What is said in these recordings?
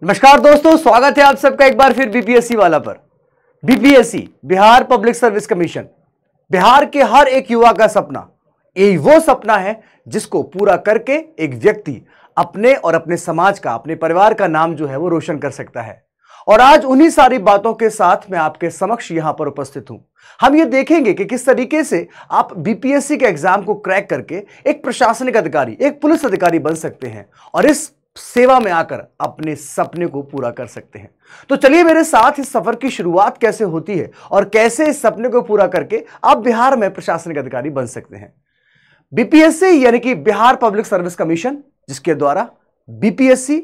नमस्कार दोस्तों, स्वागत है आप सबका एक बार फिर बीपीएससी वाला पर। BPSC Bihar public service commission Bihar के हर एक युवा का सपना, यही वो सपना है जिसको पूरा करके एक व्यक्ति अपने और अपने समाज का, अपने परिवार का नाम जो है वो रोशन कर सकता है। और आज उन्हीं सारी बातों के साथ मैं आपके समक्ष यहां पर उपस्थित हूं। हम ये देखेंगे कि किस तरीके से आप बीपीएससी के एग्जाम को क्रैक करके एक प्रशासनिक अधिकारी, एक पुलिस अधिकारी बन सकते हैं और इस सेवा में आकर अपने सपने को पूरा कर सकते हैं। तो चलिए मेरे साथ इस सफर की शुरुआत कैसे होती है और कैसे इस सपने को पूरा करके आप बिहार में प्रशासनिक अधिकारी बन सकते हैं। बीपीएससी यानी कि बिहार पब्लिक सर्विस कमीशन, जिसके द्वारा बीपीएससी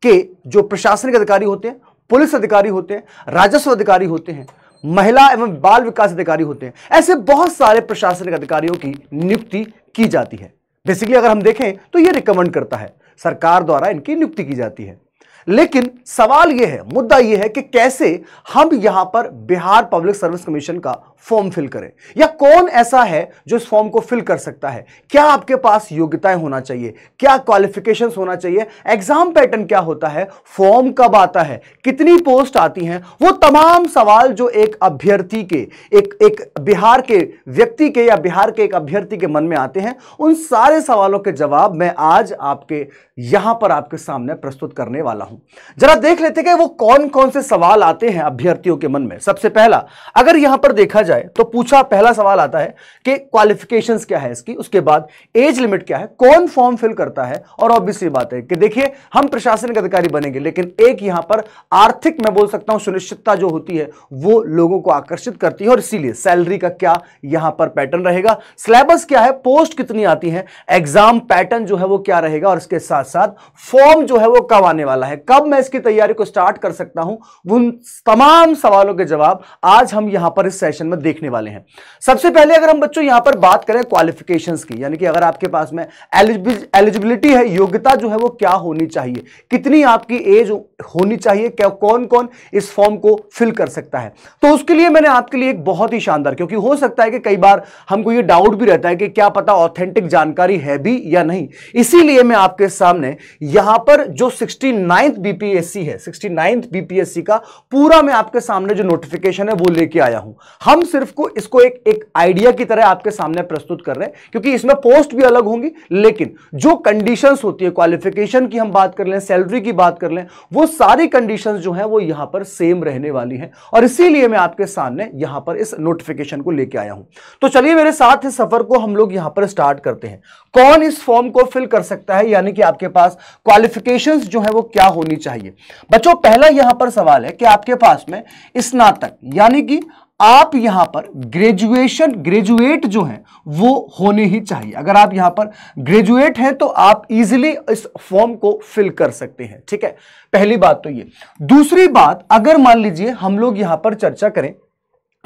के जो प्रशासनिक अधिकारी होते हैं, पुलिस अधिकारी होते हैं, राजस्व अधिकारी होते हैं, महिला एवं बाल विकास अधिकारी होते हैं, ऐसे बहुत सारे प्रशासनिक अधिकारियों की नियुक्ति की जाती है। बेसिकली अगर हम देखें तो यह रिकमेंड करता है, सरकार द्वारा इनकी नियुक्ति की जाती है। लेकिन सवाल यह है, मुद्दा यह है कि कैसे हम यहां पर बिहार पब्लिक सर्विस कमीशन का फॉर्म फिल करें, या कौन ऐसा है जो इस फॉर्म को फिल कर सकता है। क्या आपके पास योग्यताएं होना चाहिए, क्या क्वालिफिकेशंस होना चाहिए, एग्जाम पैटर्न क्या होता है, फॉर्म कब आता है, कितनी पोस्ट आती हैं, वो तमाम सवाल जो एक अभ्यर्थी के, एक बिहार के व्यक्ति के या बिहार के एक अभ्यर्थी के मन में आते हैं, उन सारे सवालों के जवाब मैं आज आपके यहां पर आपके सामने प्रस्तुत करने वाला हूं। जरा देख लेते हैं कि वो कौन कौन से सवाल आते हैं अभ्यर्थियों के मन में। सबसे पहला, अगर यहां पर देखा जाए तो पहला सवाल आता है कि क्वालिफिकेशंस क्या है इसकी, उसके बाद एज लिमिट क्या है, कौन फॉर्म फिल करता है, और ऑब्वियसली बात है कि देखिए हम प्रशासनिक अधिकारी बनेंगे, लेकिन एक यहां पर आर्थिक, मैं बोल सकता हूं, सुनिश्चितता जो होती है वो लोगों को आकर्षित करती है, और इसीलिए सैलरी का क्या यहां पर पैटर्न रहेगा, सिलेबस क्या है, पोस्ट कितनी आती है, एग्जाम पैटर्न जो है वो क्या रहेगा, और इसके साथ साथ फॉर्म जो है वो कब आने वाला है, कब मैं इसकी तैयारी को स्टार्ट कर सकता हूं। उन तमाम सवालों के जवाब आज हम यहां पर इस सेशन में देखने वाले हैं। सबसे पहले अगर हम बच्चों यहां पर बात करें क्वालिफिकेशंस की, यानी कि अगर आपके पास में एलिजिबिलिटी है, योग्यता जो है वो क्या होनी चाहिए, कितनी आपकी एज होनी चाहिए, क्या कौन कौन इस फॉर्म को फिल कर सकता है, तो उसके लिए मैंने आपके लिए एक बहुत ही शानदार, क्योंकि हो सकता है कि कई बार हमको ये डाउट भी रहता है कि क्या पता ऑथेंटिक जानकारी है भी या नहीं, इसीलिए मैं आपके सामने यहां पर जो 69th बीपीएससी है, 69th बीपीएससी का पूरा मैं आपके सामने जो नोटिफिकेशन है वो लेके आया हूं। हम सिर्फ इसको एक आइडिया की तरह आपके सामने प्रस्तुत कर रहे हैं, क्योंकि इसमें पोस्ट भी अलग होंगी, लेकिन जो कंडीशंस होती है, क्वालिफिकेशन की हम बात कर लें, सैलरी की बात कर लें, वो सारी कंडीशंस जो है वो यहां पर सेम रहने वाली हैं, और इसीलिए मैं आपके सामने यहां पर इस नोटिफिकेशन को लेके आया हूं। तो चलिए मेरे साथ इस सफर को हम लोग यहां पर स्टार्ट करते हैं। कौन इस फॉर्म को फिल कर सकता है, यानी कि आपके पास क्वालिफिकेशंस जो है वो क्या होनी चाहिए। बच्चों पहला यहां पर सवाल है कि आपके पास में स्नातक, यानी कि आप यहां पर ग्रेजुएट जो है वो होने ही चाहिए। अगर आप यहां पर ग्रेजुएट हैं तो आप इजीली इस फॉर्म को फिल कर सकते हैं, ठीक है। पहली बात तो ये। दूसरी बात, अगर मान लीजिए हम लोग यहां पर चर्चा करें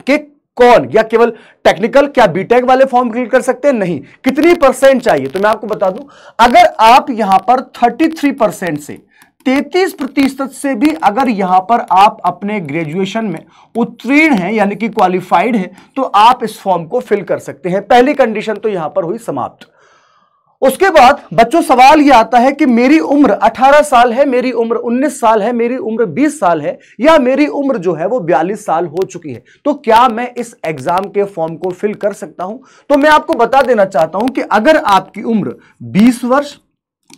कि कौन, या केवल टेक्निकल, क्या बीटेक वाले फॉर्म फिल कर सकते हैं, नहीं, कितनी परसेंट चाहिए, तो मैं आपको बता दूं, अगर आप यहां पर 33% से 33% से भी अगर यहां पर आप अपने ग्रेजुएशन में उत्तीर्ण हैं, यानी कि क्वालिफाइड हैं, तो आप इस फॉर्म को फिल कर सकते हैं। पहली कंडीशन तो यहां पर हुई समाप्त। उसके बाद बच्चों सवाल यह आता है कि मेरी उम्र 18 साल है, मेरी उम्र 19 साल है, मेरी उम्र 20 साल है, या मेरी उम्र जो है वो 42 साल हो चुकी है, तो क्या मैं इस एग्जाम के फॉर्म को फिल कर सकता हूं। तो मैं आपको बता देना चाहता हूं कि अगर आपकी उम्र 20 वर्ष,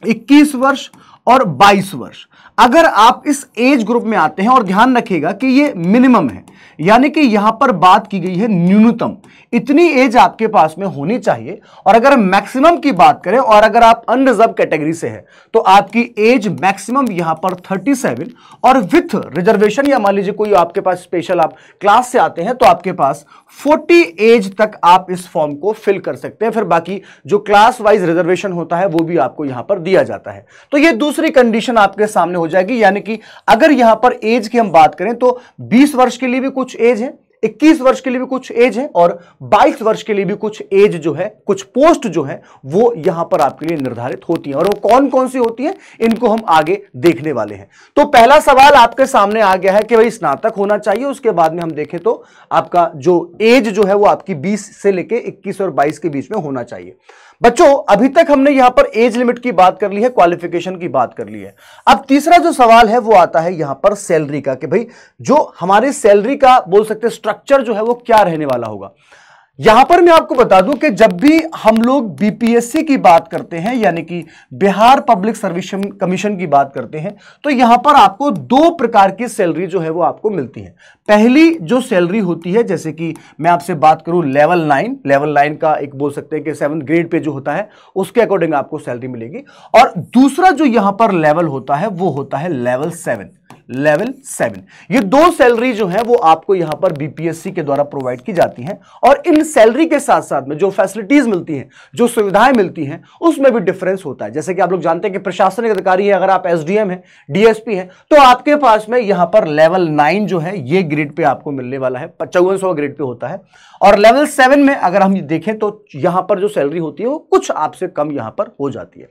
21 वर्ष और 22 वर्ष, अगर आप इस एज ग्रुप में आते हैं, और ध्यान रखिएगा कि ये मिनिमम है, यानी कि यहां पर बात की गई है न्यूनतम, इतनी एज आपके पास में होनी चाहिए। और अगर मैक्सिमम की बात करें, और अगर आप अनरिजर्व कैटेगरी से हैं, तो आपकी एज मैक्सिमम यहां पर 37, और विथ रिजर्वेशन, या मान लीजिए कोई आपके पास स्पेशल आप क्लास से आते हैं, तो आपके पास 40 एज तक आप इस फॉर्म को फिल कर सकते हैं। फिर बाकी जो क्लास वाइज रिजर्वेशन होता है वो भी आपको यहां पर दिया जाता है। तो ये दूसरी कंडीशन आपके सामने हो जाएगी, यानी कि अगर यहां पर एज की हम बात करें तो 20 वर्ष के लिए भी कुछ एज है, 21 वर्ष के लिए भी कुछ एज है, और 22 वर्ष के लिए भी कुछ एज जो है, कुछ पोस्ट जो है वो यहां पर आपके लिए निर्धारित होती है। और वो कौन कौन सी होती है, इनको हम आगे देखने वाले हैं। तो पहला सवाल आपके सामने आ गया है कि भाई स्नातक होना चाहिए। उसके बाद में हम देखें तो आपका जो एज जो है वो आपकी 20 से लेके 21 और 22 के बीच में होना चाहिए। बच्चों अभी तक हमने यहां पर एज लिमिट की बात कर ली है, क्वालिफिकेशन की बात कर ली है। अब तीसरा जो सवाल है वो आता है यहां पर सैलरी का, कि भाई जो हमारी सैलरी का बोल सकते हैं स्ट्रक्चर जो है वो क्या रहने वाला होगा। यहां पर मैं आपको बता दूं कि जब भी हम लोग बीपीएससी की बात करते हैं, यानी कि बिहार पब्लिक सर्विस कमीशन की बात करते हैं, तो यहां पर आपको दो प्रकार की सैलरी जो है वो आपको मिलती है। पहली जो सैलरी होती है, जैसे कि मैं आपसे बात करूं लेवल 9 का एक बोल सकते हैं कि 7th ग्रेड पे जो होता है उसके अकॉर्डिंग आपको सैलरी मिलेगी। और दूसरा जो यहां पर लेवल होता है वो होता है लेवल 7। ये दो सैलरी जो है वो आपको यहां पर बीपीएससी के द्वारा प्रोवाइड की जाती हैं। और इन सैलरी के साथ साथ में जो फैसिलिटीज मिलती हैं, जो सुविधाएं मिलती हैं, उसमें भी डिफरेंस होता है। जैसे कि आप लोग जानते हैं कि प्रशासनिक अधिकारी है, अगर आप एसडीएम है, डीएसपी है, तो आपके पास में यहां पर लेवल 9 जो है ये ग्रेड पे आपको मिलने वाला है, 5400 ग्रेड पे होता है। और लेवल 7 में अगर हम देखें तो यहां पर जो सैलरी होती है वो कुछ आपसे कम यहां पर हो जाती है।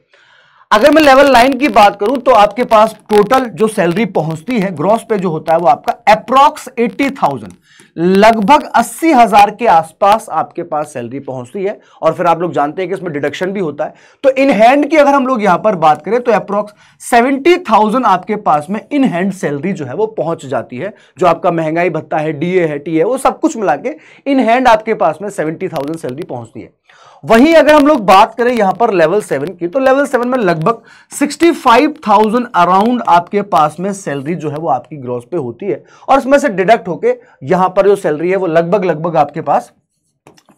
अगर मैं लेवल 9 की बात करूं तो आपके पास टोटल जो सैलरी पहुंचती है ग्रॉस पे जो होता है वो आपका अप्रॉक्स 80,000, लगभग 80,000 के आसपास आपके पास सैलरी पहुंचती है। और फिर आप लोग जानते हैं कि इसमें डिडक्शन भी होता है। तो इन हैंड की अगर हम लोग यहां पर बात करें तो अप्रॉक्स 70,000 आपके पास में इन हैंड सैलरी जो है वो पहुंच जाती है। जो आपका महंगाई भत्ता है, डीए है, टी है, वो सब कुछ मिला के इन हैंड आपके पास में 70,000 सैलरी पहुंचती है। वहीं अगर हम लोग बात करें यहां पर लेवल 7 की, तो लेवल 7 में लगभग 65,000 अराउंड आपके पास में सैलरी जो है वो आपकी ग्रॉस पे होती है। और इसमें से डिडक्ट होके यहां पर जो सैलरी है वो लगभग आपके पास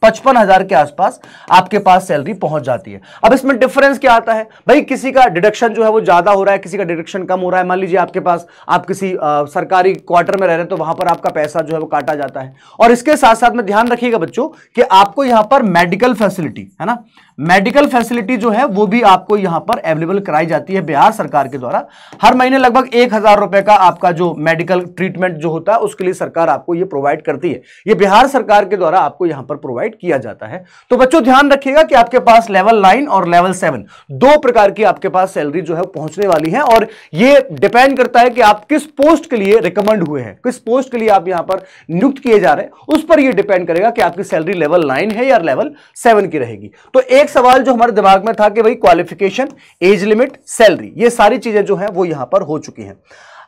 55,000 के आसपास आपके पास सैलरी पहुंच जाती है। अब इसमें डिफरेंस क्या आता है भाई, किसी का डिडक्शन जो है वो ज्यादा हो रहा है, किसी का डिडक्शन कम हो रहा है। मान लीजिए आपके पास आप किसी सरकारी क्वार्टर में रह रहे हैं तो वहां पर आपका पैसा जो है वो काटा जाता है। और इसके साथ साथ में ध्यान रखिएगा बच्चों कि आपको यहां पर मेडिकल फैसिलिटी है ना, मेडिकल फैसिलिटी जो है वो भी आपको यहां पर अवेलेबल कराई जाती है बिहार सरकार के द्वारा। हर महीने लगभग 1,000 रुपए का आपका जो मेडिकल ट्रीटमेंट जो होता है उसके लिए सरकार आपको ये प्रोवाइड करती है। ये बिहार सरकार के द्वारा आपको यहां पर प्रोवाइड किया जाता है। तो बच्चों ध्यान रखिएगा कि आपके पास लेवल 9 और लेवल 7 दो प्रकार की आपके पास सैलरी जो है पहुंचने वाली है। और ये डिपेंड करता है कि आप किस पोस्ट के लिए रिकमेंड हुए हैं, किस पोस्ट के लिए आप यहां पर नियुक्त किए जा रहे हैं, उस पर यह डिपेंड करेगा कि आपकी सैलरी लेवल 9 है या लेवल 7 की रहेगी। तो एक सवाल जो हमारे दिमाग में था कि भाई क्वालिफिकेशन, एज लिमिट, सैलरी, ये सारी चीजें जो हैं वो यहां पर हो चुकी हैं।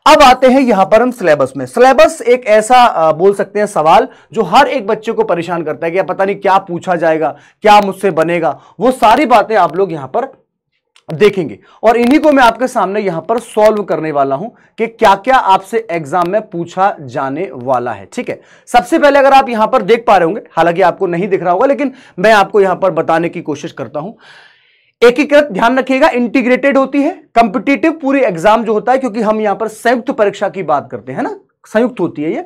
अब आते हैं यहां पर हम सिलेबस में। सिलेबस एक ऐसा बोल सकते हैं सवाल जो हर एक बच्चे को परेशान करता है कि पता नहीं क्या पूछा जाएगा, क्या मुझसे बनेगा। वो सारी बातें आप लोग यहां पर देखेंगे और इन्हीं को मैं आपके सामने यहां पर सॉल्व करने वाला हूं कि क्या क्या आपसे एग्जाम में पूछा जाने वाला है। ठीक है, सबसे पहले अगर आप यहां पर देख पा रहे होंगे, हालांकि आपको नहीं दिख रहा होगा लेकिन मैं आपको यहां पर बताने की कोशिश करता हूं। एकीकृत, ध्यान रखिएगा, इंटीग्रेटेड होती है, कॉम्पिटिटिव पूरी एग्जाम जो होता है, क्योंकि हम यहां पर संयुक्त परीक्षा की बात करते हैं ना, संयुक्त होती है ये।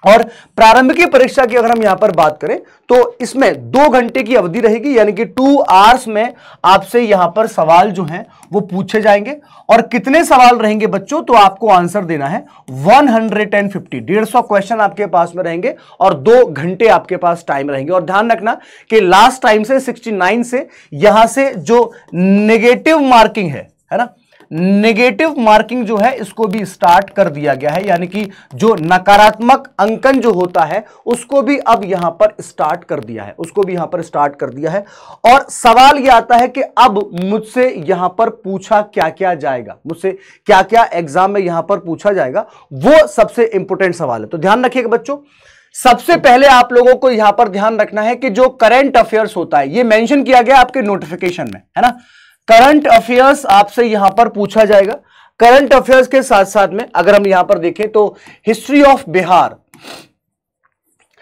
और प्रारंभिक परीक्षा की अगर हम यहां पर बात करें तो इसमें 2 घंटे की अवधि रहेगी, यानी कि 2 आवर्स में आपसे यहां पर सवाल जो हैं वो पूछे जाएंगे। और कितने सवाल रहेंगे बच्चों, तो आपको आंसर देना है 150 क्वेश्चन आपके पास में रहेंगे और 2 घंटे आपके पास टाइम रहेंगे। और ध्यान रखना कि लास्ट टाइम से 69 से यहां से जो नेगेटिव मार्किंग है ना, नेगेटिव मार्किंग जो है इसको भी स्टार्ट कर दिया गया है, यानी कि जो नकारात्मक अंकन जो होता है उसको भी अब यहां पर स्टार्ट कर दिया है, उसको भी यहां पर स्टार्ट कर दिया है। और सवाल यह आता है कि अब मुझसे यहां पर पूछा क्या क्या जाएगा, मुझसे क्या क्या एग्जाम में यहां पर पूछा जाएगा, वो सबसे इंपॉर्टेंट सवाल है। तो ध्यान रखिएगा बच्चों, सबसे पहले आप लोगों को यहां पर ध्यान रखना है कि जो करंट अफेयर्स होता है, ये मेंशन किया गया आपके नोटिफिकेशन में, है ना। करंट अफेयर्स आपसे यहां पर पूछा जाएगा। करंट अफेयर्स के साथ साथ में अगर हम यहां पर देखें तो history of Bihar,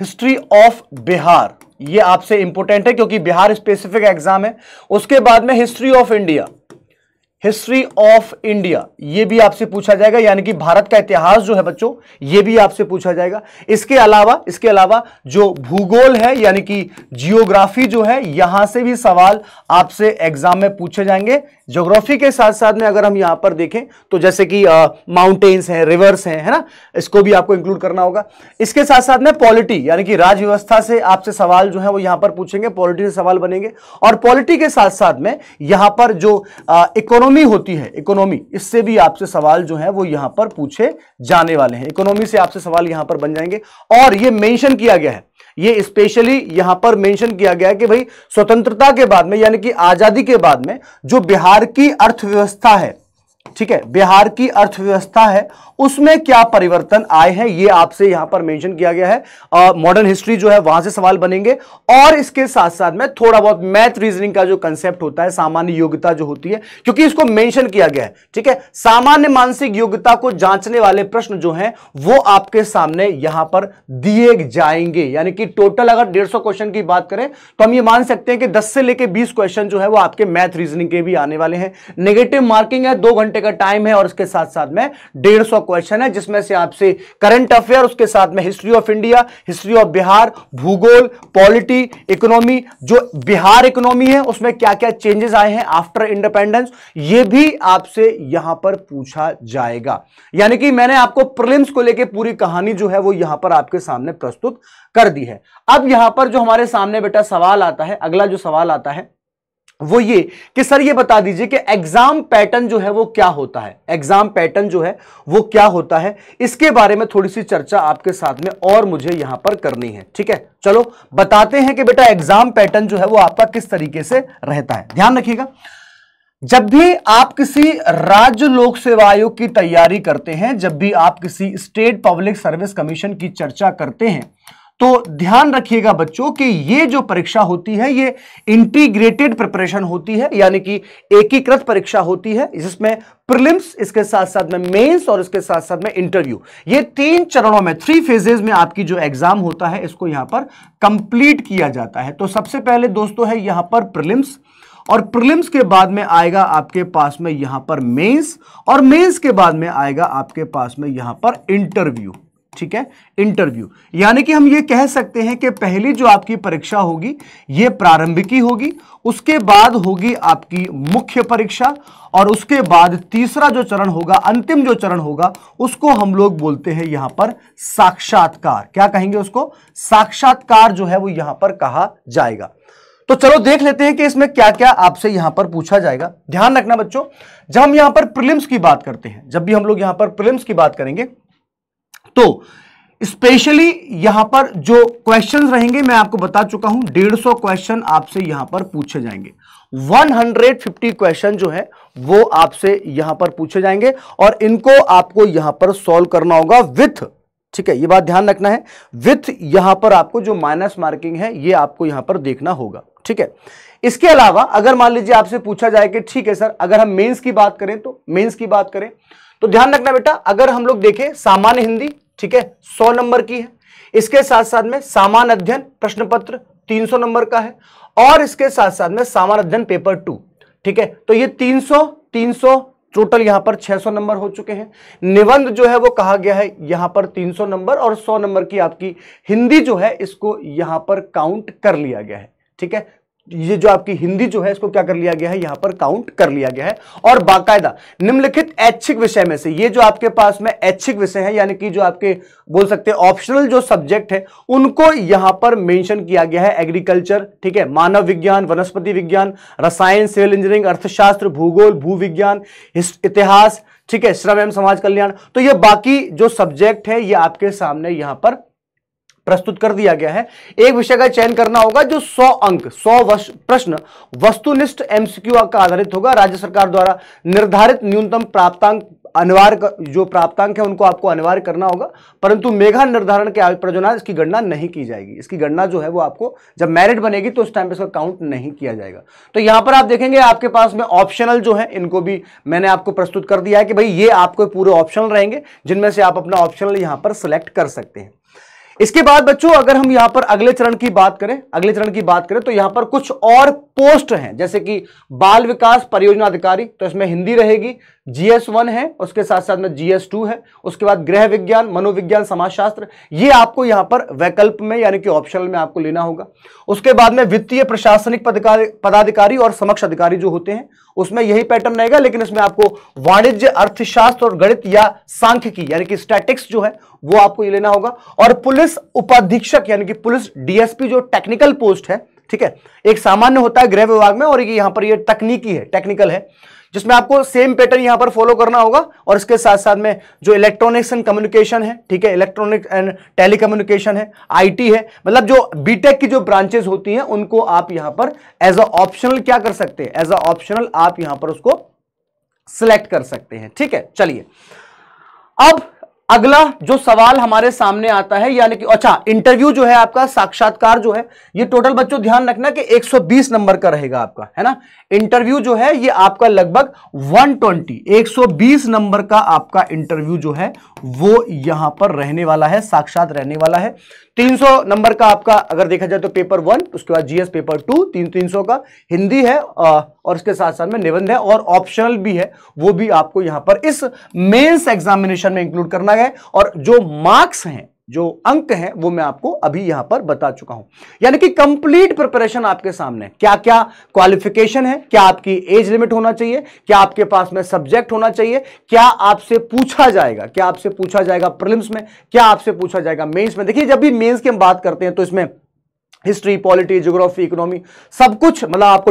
history of Bihar ये आपसे इंपॉर्टेंट है क्योंकि बिहार स्पेसिफिक एग्जाम है। उसके बाद में history of India, history of India ये भी आपसे पूछा जाएगा, यानी कि भारत का इतिहास जो है बच्चों ये भी आपसे पूछा जाएगा। इसके अलावा जो भूगोल है यानी कि जियोग्राफी जो है यहां से भी सवाल आपसे एग्जाम में पूछे जाएंगे। ज्योग्राफी के साथ साथ में अगर हम यहां पर देखें तो जैसे कि माउंटेन्स हैं, रिवर्स हैं, है ना, इसको भी आपको इंक्लूड करना होगा। इसके साथ साथ में पॉलिटी यानी कि राज्य व्यवस्था से आपसे सवाल जो है वो यहां पर पूछेंगे, पॉलिटी से सवाल बनेंगे। और पॉलिटी के साथ साथ में यहां पर जो इकोनॉमी इकोनॉमी होती है, इकोनॉमी, इससे भी आपसे सवाल जो है वो यहां पर पूछे जाने वाले हैं। इकोनॉमी से आपसे सवाल यहां पर बन जाएंगे। और ये मेंशन किया गया है, ये स्पेशली यहां पर मेंशन किया गया है कि भाई स्वतंत्रता के बाद में यानी कि आजादी के बाद में जो बिहार की अर्थव्यवस्था है, ठीक है, बिहार की अर्थव्यवस्था है, उसमें क्या परिवर्तन आए हैं, ये आपसे यहां पर मेंशन किया गया है। मॉडर्न हिस्ट्री जो है वहां से सवाल बनेंगे। और इसके साथ साथ में थोड़ा बहुत मैथ रीजनिंग का जो कंसेप्ट होता है, सामान्य योग्यता जो होती है, क्योंकि इसको मेंशन किया गया है, ठीक है। सामान्य मानसिक योग्यता को जांचने वाले प्रश्न जो हैं वो आपके सामने यहां पर दिए जाएंगे। यानी कि टोटल अगर 150 क्वेश्चन की बात करें तो हम ये मान सकते हैं कि 10 से लेकर 20 क्वेश्चन जो है वो आपके मैथ रीजनिंग के भी आने वाले हैं। नेगेटिव मार्किंग है, 2 घंटे का टाइम है और उसके साथ साथ में 150 क्वेश्चन है, जिसमें से आपसे करंट अफेयर, उसके साथ में history of India, history of Bihar, भूगोल, पॉलिटी, इकोनॉमी, जो बिहार इकोनॉमी है उसमें क्या क्या चेंजेस आए हैं आफ्टर इंडिपेंडेंस, ये भी आपसे यहां पर पूछा जाएगा। यानी कि मैंने आपको प्रीलिम्स को लेकर पूरी कहानी जो है वो यहां पर आपके सामने प्रस्तुत कर दी है। अब यहां पर जो हमारे सामने बेटा सवाल आता है, अगला जो सवाल आता है वो ये कि सर ये बता दीजिए कि एग्जाम पैटर्न जो है वो क्या होता है, एग्जाम पैटर्न जो है वो क्या होता है, इसके बारे में थोड़ी सी चर्चा आपके साथ में और मुझे यहां पर करनी है। ठीक है, चलो बताते हैं कि बेटा एग्जाम पैटर्न जो है वो आपका किस तरीके से रहता है। ध्यान रखिएगा, जब भी आप किसी राज्य लोक सेवा आयोग की तैयारी करते हैं, जब भी आप किसी स्टेट पब्लिक सर्विस कमीशन की चर्चा करते हैं, तो ध्यान रखिएगा बच्चों कि ये जो परीक्षा होती है ये इंटीग्रेटेड प्रिपरेशन होती है, यानी कि एकीकृत परीक्षा होती है, जिसमें प्रीलिम्स, इसके साथ साथ में मेंस और इसके साथ साथ में इंटरव्यू, ये 3 चरणों में 3 फेजेस में आपकी जो एग्जाम होता है इसको यहां पर कंप्लीट किया जाता है। तो सबसे पहले दोस्तों है यहां पर प्रीलिम्स, और प्रीलिम्स के बाद में आएगा आपके पास में यहां पर मेंस, और मेंस के बाद में आएगा आपके पास में यहां पर इंटरव्यू। ठीक है, इंटरव्यू, यानी कि हम ये कह सकते हैं कि पहली जो आपकी परीक्षा होगी ये प्रारंभिकी होगी, उसके बाद होगी आपकी मुख्य परीक्षा, और उसके बाद तीसरा जो चरण होगा, अंतिम जो चरण होगा, उसको हम लोग बोलते हैं यहां पर साक्षात्कार। क्या कहेंगे उसको? साक्षात्कार जो है वो यहां पर कहा जाएगा। तो चलो देख लेते हैं कि इसमें क्या क्या आपसे यहां पर पूछा जाएगा। ध्यान रखना बच्चों, जब हम यहां पर प्रीलिम्स की बात करते हैं, जब भी हम लोग यहां पर प्रीलिम्स की बात करेंगे तो स्पेशली यहां पर जो क्वेश्चंस रहेंगे मैं आपको बता चुका हूं, 150 क्वेश्चन आपसे यहां पर पूछे जाएंगे। 150 क्वेश्चन जो है वो आपसे यहां पर पूछे जाएंगे और इनको आपको यहां पर सॉल्व करना होगा विथ, ठीक है, ये बात ध्यान रखना है, विथ यहां पर आपको जो माइनस मार्किंग है ये आपको यहां पर देखना होगा। ठीक है, इसके अलावा अगर मान लीजिए आपसे पूछा जाए कि ठीक है सर अगर हम मेंस की बात करें, तो मेंस की बात करें तो ध्यान रखना बेटा, अगर हम लोग देखें सामान्य हिंदी, ठीक है, 100 नंबर की है, इसके साथ साथ में सामान्य अध्ययन प्रश्न पत्र 300 नंबर का है, और इसके साथ साथ में सामान्य अध्ययन पेपर 2, ठीक है, तो ये 300 टोटल यहां पर 600 नंबर हो चुके हैं। निबंध जो है वो कहा गया है यहां पर 300 नंबर, और 100 नंबर की आपकी हिंदी जो है इसको यहां पर काउंट कर लिया गया है। ठीक है, ये जो आपकी हिंदी जो है इसको क्या कर लिया गया है, यहां पर काउंट कर लिया गया है। और बाकायदा निम्नलिखित ऐच्छिक विषय में से, ये जो आपके पास में ऐच्छिक विषय है, यानी कि जो आपके बोल सकते हैं ऑप्शनल जो सब्जेक्ट है, उनको यहां पर मेंशन किया गया है। एग्रीकल्चर, ठीक है, मानव विज्ञान, वनस्पति विज्ञान, रसायन, सिविल इंजीनियरिंग, अर्थशास्त्र, भूगोल, भू विज्ञान, इतिहास, ठीक है, श्रम एवं समाज कल्याण, तो ये बाकी जो सब्जेक्ट है ये आपके सामने यहां पर प्रस्तुत कर दिया गया है। एक विषय का चयन करना होगा जो 100 अंक 100 प्रश्न वस्तुनिष्ठ एमसीक्यू का आधारित होगा। राज्य सरकार द्वारा निर्धारित न्यूनतम प्राप्तांक अनिवार्य, जो प्राप्तांक है उनको आपको अनिवार्य करना होगा, परंतु मेधा निर्धारण के प्रयोजन इसकी गणना नहीं की जाएगी। इसकी गणना जो है वो आपको जब मेरिट बनेगी तो उस टाइम पे इसका काउंट नहीं किया जाएगा। तो यहां पर आप देखेंगे आपके पास में ऑप्शनल जो है इनको भी मैंने आपको प्रस्तुत कर दिया है कि भाई ये आपको पूरे ऑप्शनल रहेंगे, जिनमें से आप अपना ऑप्शनल यहां पर सिलेक्ट कर सकते हैं। इसके बाद बच्चों अगर हम यहां पर अगले चरण की बात करें, तो यहां पर कुछ और पोस्ट हैं, जैसे कि बाल विकास परियोजना अधिकारी, तो इसमें हिंदी रहेगी, GS1 है, उसके साथ साथ में GS2 है, उसके बाद गृह विज्ञान, मनोविज्ञान, समाजशास्त्र, ये आपको यहां पर वैकल्प में यानी कि ऑप्शनल में आपको लेना होगा। उसके बाद में वित्तीय प्रशासनिक पदाधिकारी और समक्ष अधिकारी जो होते हैं उसमें यही पैटर्न रहेगा, लेकिन इसमें आपको वाणिज्य, अर्थशास्त्र और गणित या सांख्यिकी यानी कि स्टैटिक्स जो है वो आपको ये लेना होगा। और पुलिस उपाधीक्षक यानी कि पुलिस DSP जो टेक्निकल पोस्ट है, ठीक है, एक सामान्य होता है गृह विभाग में और यहां पर ये तकनीकी है, टेक्निकल है, जिसमें आपको सेम पैटर्न यहां पर फॉलो करना होगा। और इसके साथ साथ में जो इलेक्ट्रॉनिक्स एंड कम्युनिकेशन है, ठीक है, इलेक्ट्रॉनिक एंड टेलीकम्युनिकेशन है, आईटी है, मतलब जो बीटेक की जो ब्रांचेस होती हैं उनको आप यहां पर एज अ ऑप्शनल क्या कर सकते हैं, एज अ ऑप्शनल आप यहां पर उसको सिलेक्ट कर सकते हैं। ठीक है, चलिए अब अगला जो सवाल हमारे सामने आता है, यानी कि अच्छा इंटरव्यू जो है आपका, साक्षात्कार जो है, ये टोटल बच्चों ध्यान रखना कि 120 नंबर का रहेगा आपका, है ना। इंटरव्यू जो है ये आपका लगभग 120 नंबर का आपका इंटरव्यू जो है वो यहां पर रहने वाला है, साक्षात रहने वाला है। 300 नंबर का आपका अगर देखा जाए तो पेपर 1, उसके बाद जीएस पेपर 2, 300 का हिंदी है और इसके साथ साथ में निबंध है और ऑप्शनल भी है, वो भी आपको यहां पर इस मेंस एग्जामिनेशन में इंक्लूड करना है। और जो मार्क्स हैं, जो अंक हैं, वो मैं आपको अभी यहां पर बता चुका हूं। यानी कि कंप्लीट प्रिपरेशन आपके सामने, क्या क्या क्वालिफिकेशन है, क्या आपकी एज लिमिट होना चाहिए, क्या आपके पास में सब्जेक्ट होना चाहिए, क्या आपसे पूछा जाएगा, क्या आपसे पूछा जाएगा प्रीलिम्स में, क्या आपसे पूछा जाएगा मेंस में। देखिए जब भी मेंस की हम बात करते हैं तो इसमें हिस्ट्री, पॉलिटी, ज्योग्राफी, इकोनॉमी, सब कुछ मतलब आपको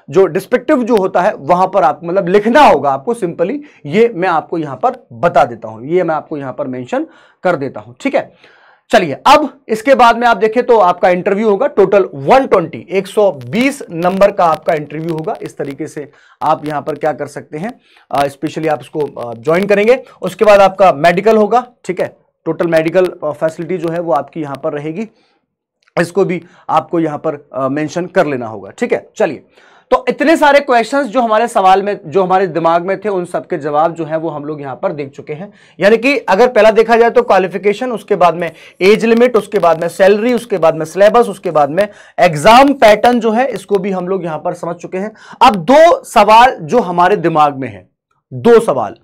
डिस्क्रिप्टिव जो होता है वहां पर आपको मतलब लिखना होगा आपको सिंपली। ये मैं आपको यहां पर बता देता हूं, ये मैं आपको यहां पर मेंशन कर देता हूं। ठीक है, चलिए अब इसके बाद में आप देखें तो आपका इंटरव्यू होगा टोटल 120 नंबर का आपका इंटरव्यू होगा। इस तरीके से आप यहां पर क्या कर सकते हैं, स्पेशली आप इसको ज्वाइन करेंगे। उसके बाद आपका मेडिकल होगा, ठीक है, टोटल मेडिकल फैसिलिटी जो है वो आपकी यहां पर रहेगी, इसको भी आपको यहां पर मेंशन कर लेना होगा। ठीक है, चलिए तो इतने सारे क्वेश्चंस जो हमारे सवाल में, जो हमारे दिमाग में थे, उन सबके जवाब जो है वो हम लोग यहां पर देख चुके हैं। यानी कि अगर पहला देखा जाए तो क्वालिफिकेशन, उसके बाद में एज लिमिट, उसके बाद में सैलरी, उसके बाद में सिलेबस, उसके बाद में एग्जाम पैटर्न जो है, इसको भी हम लोग यहां पर समझ चुके हैं। अब दो सवाल जो हमारे दिमाग में है, दो सवाल।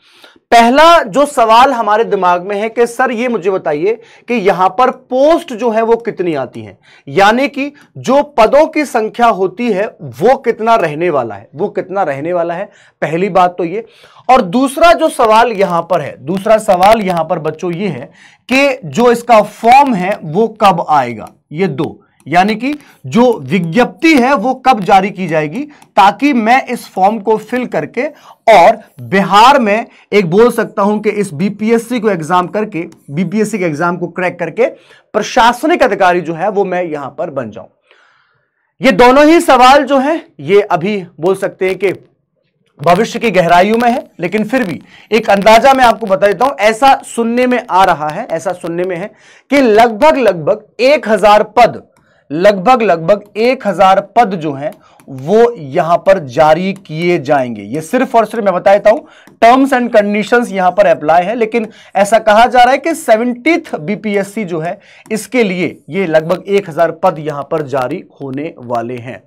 पहला जो सवाल हमारे दिमाग में है कि सर ये मुझे बताइए कि यहां पर पोस्ट जो है वो कितनी आती है, यानी कि जो पदों की संख्या होती है वो कितना रहने वाला है, वो कितना रहने वाला है, पहली बात तो ये। और दूसरा जो सवाल यहां पर है, दूसरा सवाल यहां पर बच्चों ये है कि जो इसका फॉर्म है वो कब आएगा। ये दो, यानी कि जो विज्ञप्ति है वो कब जारी की जाएगी, ताकि मैं इस फॉर्म को फिल करके और बिहार में एक बोल सकता हूं कि इस बीपीएससी को एग्जाम करके, बीपीएससी के एग्जाम को क्रैक करके प्रशासनिक अधिकारी जो है वो मैं यहां पर बन जाऊं। ये दोनों ही सवाल जो है ये अभी बोल सकते हैं कि भविष्य की गहराइयों में है, लेकिन फिर भी एक अंदाजा मैं आपको बता देता हूं। ऐसा सुनने में आ रहा है, ऐसा सुनने में है कि लगभग 1000 पद, लगभग 1000 पद जो हैं वो यहां पर जारी किए जाएंगे। ये सिर्फ और सिर्फ मैं बता देता हूं, टर्म्स एंड कंडीशंस यहां पर अप्लाई है, लेकिन ऐसा कहा जा रहा है कि 70th बीपीएससी जो है इसके लिए ये लगभग 1000 पद यहां पर जारी होने वाले हैं।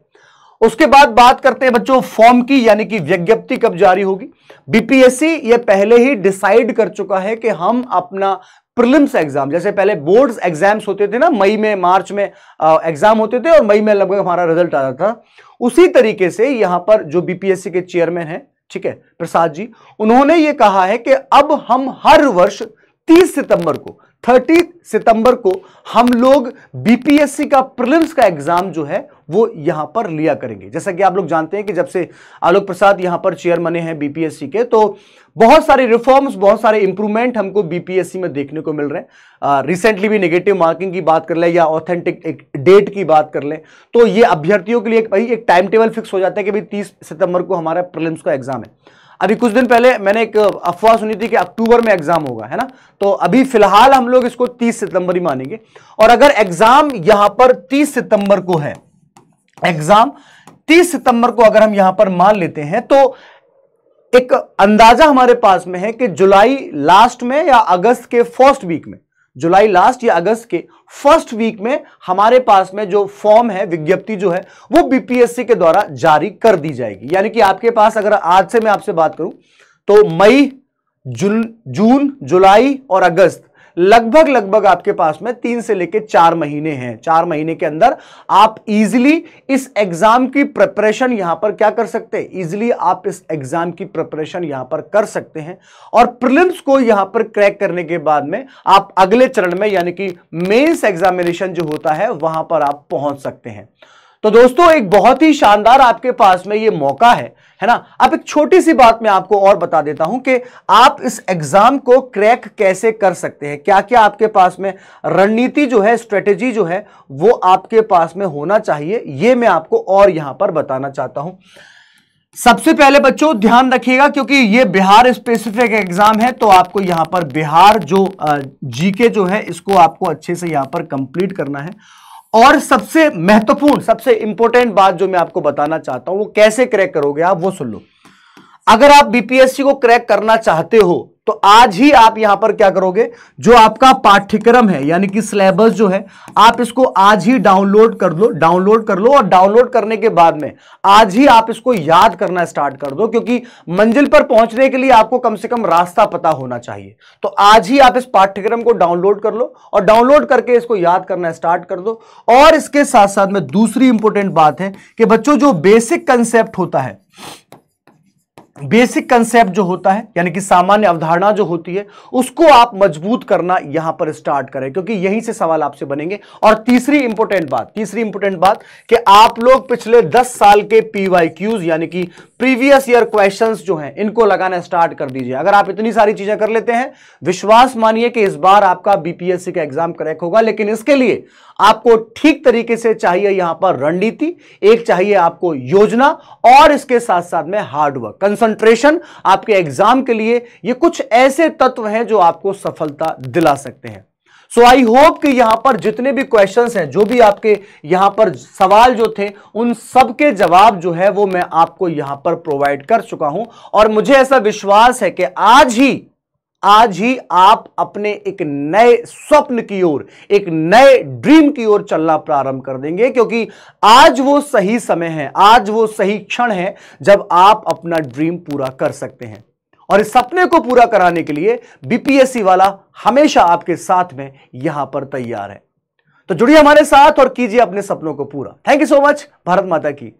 उसके बाद बात करते हैं बच्चों फॉर्म की, यानी कि विज्ञप्ति कब जारी होगी। बीपीएससी ये पहले ही डिसाइड कर चुका है कि हम अपना प्रीलिम्स एग्जाम, जैसे पहले बोर्ड्स एग्जाम्स होते थे ना, मई में मार्च में एग्जाम होते थे और मई में लगभग हमारा रिजल्ट आता था, उसी तरीके से यहां पर जो बीपीएससी के चेयरमैन हैं, ठीक है, प्रसाद जी, उन्होंने ये कहा है कि अब हम हर वर्ष 30 सितंबर को हम लोग बीपीएससी का प्रीलिम्स का एग्जाम जो है वो यहां पर लिया करेंगे। जैसा कि आप लोग जानते हैं कि जब से आलोक प्रसाद यहां पर चेयर बने हैं बीपीएससी के, तो बहुत सारे रिफॉर्म्स, बहुत सारे इंप्रूवमेंट हमको बीपीएससी में देखने को मिल रहे हैं। रिसेंटली भी नेगेटिव मार्किंग की बात कर ले या ऑथेंटिक एक डेट की बात कर ले, तो ये अभ्यर्थियों के लिए एक टाइम टेबल फिक्स हो जाता है कि भाई 30 सितंबर को हमारा प्रीलिम्स का एग्जाम है। अभी कुछ दिन पहले मैंने एक अफवाह सुनी थी कि अक्टूबर में एग्जाम होगा, है ना, तो अभी फिलहाल हम लोग इसको 30 सितंबर ही मानेंगे। और अगर एग्जाम यहां पर 30 सितंबर को है, एग्जाम 30 सितंबर को अगर हम यहां पर मान लेते हैं, तो एक अंदाजा हमारे पास में है कि जुलाई लास्ट में या अगस्त के फर्स्ट वीक में, जुलाई लास्ट या अगस्त के फर्स्ट वीक में हमारे पास में जो फॉर्म है, विज्ञप्ति जो है वो बीपीएससी के द्वारा जारी कर दी जाएगी। यानी कि आपके पास अगर आज से मैं आपसे बात करूं तो मई, जून, जुलाई और अगस्त लगभग आपके पास में 3 से लेकर 4 महीने हैं। 4 महीने के अंदर आप इजीली इस एग्जाम की प्रिपरेशन यहां पर क्या कर सकते हैं, इजीली आप इस एग्जाम की प्रिपरेशन यहां पर कर सकते हैं और प्रीलिम्स को यहां पर क्रैक करने के बाद में आप अगले चरण में, यानी कि मेंस एग्जामिनेशन जो होता है वहां पर आप पहुंच सकते हैं। तो दोस्तों एक बहुत ही शानदार आपके पास में ये मौका है ना। अब एक छोटी सी बात मैं आपको और बता देता हूं कि आप इस एग्जाम को क्रैक कैसे कर सकते हैं, क्या क्या आपके पास में रणनीति जो है, स्ट्रेटेजी जो है वो आपके पास में होना चाहिए, ये मैं आपको और यहां पर बताना चाहता हूं। सबसे पहले बच्चों ध्यान रखिएगा, क्योंकि ये बिहार स्पेसिफिक एग्जाम है, तो आपको यहां पर बिहार जो जीके जो है इसको आपको अच्छे से यहां पर कंप्लीट करना है। और सबसे महत्वपूर्ण, सबसे इंपॉर्टेंट बात जो मैं आपको बताना चाहता हूं वो कैसे क्रैक करोगे आप, वो सुन लो। अगर आप बीपीएससी को क्रैक करना चाहते हो तो आज ही आप यहां पर क्या करोगे, जो आपका पाठ्यक्रम है यानी कि सिलेबस जो है, आप इसको आज ही डाउनलोड कर लो, और डाउनलोड करने के बाद में आज ही आप इसको याद करना स्टार्ट कर दो, क्योंकि मंजिल पर पहुंचने के लिए आपको कम से कम रास्ता पता होना चाहिए। तो आज ही आप इस पाठ्यक्रम को डाउनलोड कर लो और डाउनलोड करके इसको याद करना स्टार्ट कर दो। और इसके साथ साथ में दूसरी इंपॉर्टेंट बात है कि बच्चों जो बेसिक कंसेप्ट होता है, बेसिक कंसेप्ट जो होता है यानी कि सामान्य अवधारणा जो होती है, उसको आप मजबूत करना यहां पर स्टार्ट करें, क्योंकि यहीं से सवाल आपसे बनेंगे। और तीसरी इंपॉर्टेंट बात कि आप लोग पिछले 10 साल के पीवाईक्यूज यानी कि प्रीवियस ईयर क्वेश्चंस जो हैं इनको लगाना स्टार्ट कर दीजिए। अगर आप इतनी सारी चीजें कर लेते हैं, विश्वास मानिए कि इस बार आपका बीपीएससी का एग्जाम क्रैक होगा। लेकिन इसके लिए आपको ठीक तरीके से चाहिए यहां पर रणनीति, एक चाहिए आपको योजना, और इसके साथ साथ में हार्डवर्क, कंसंट्रेशन। आपके एग्जाम के लिए ये कुछ ऐसे तत्व हैं जो आपको सफलता दिला सकते हैं। सो आई होप कि यहां पर जितने भी क्वेश्चंस हैं, जो भी आपके यहां पर सवाल जो थे, उन सब के जवाब जो है वो मैं आपको यहां पर प्रोवाइड कर चुका हूं। और मुझे ऐसा विश्वास है कि आज ही आप अपने एक नए स्वप्न की ओर, एक नए ड्रीम की ओर चलना प्रारंभ कर देंगे, क्योंकि आज वो सही समय है, आज वो सही क्षण है जब आप अपना ड्रीम पूरा कर सकते हैं। और इस सपने को पूरा कराने के लिए बीपीएससी वाला हमेशा आपके साथ में यहां पर तैयार है। तो जुड़िए हमारे साथ और कीजिए अपने सपनों को पूरा। Thank you so much. Bharat माता की